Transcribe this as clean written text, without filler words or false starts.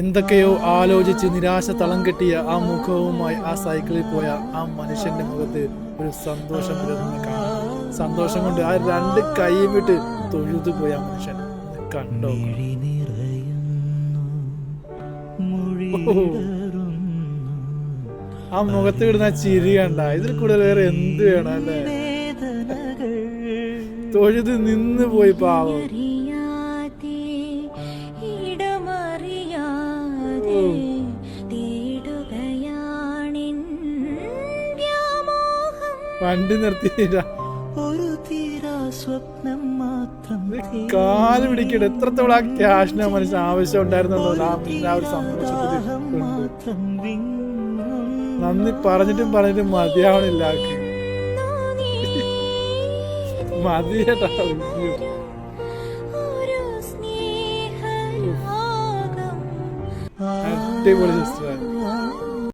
എന്തൊക്കെയോ ആലോചിച്ച് നിരാശ തളം കെട്ടിയ ആ മുഖവുമായി ആ സൈക്കിളിൽ പോയ ആ മനുഷ്യന്റെ മുഖത്ത് ഒരു സന്തോഷം വിരുന്ന് കാണാം. സന്തോഷം കൊണ്ട് ആ രണ്ട് കൈ വിട്ട് തൊഴുതു പോയ ആ മനുഷ്യൻ കണ്ടോ. ആ മുഖത്ത് വിടുന്ന ചിരി കണ്ട. ഇതിൽ കൂടുതൽ വേറെ എന്ത് വേണം അല്ലേ. തൊഴുത് നിന്ന് പോയി പാവം. വണ്ടി നിർത്തിയില്ല, കാല് പിടിക്കട്ടെ. എത്രത്തോളം ആ ക്യാഷിന് മനസ്സിന് ആവശ്യം ഉണ്ടായിരുന്നല്ലോ. ആ ഒരു സന്തോഷത്തിൽ നന്ദി പറഞ്ഞിട്ടും മതിയാവണില്ല. മതി കേട്ടാ. അടിപൊളി സിസ്റ്റർ.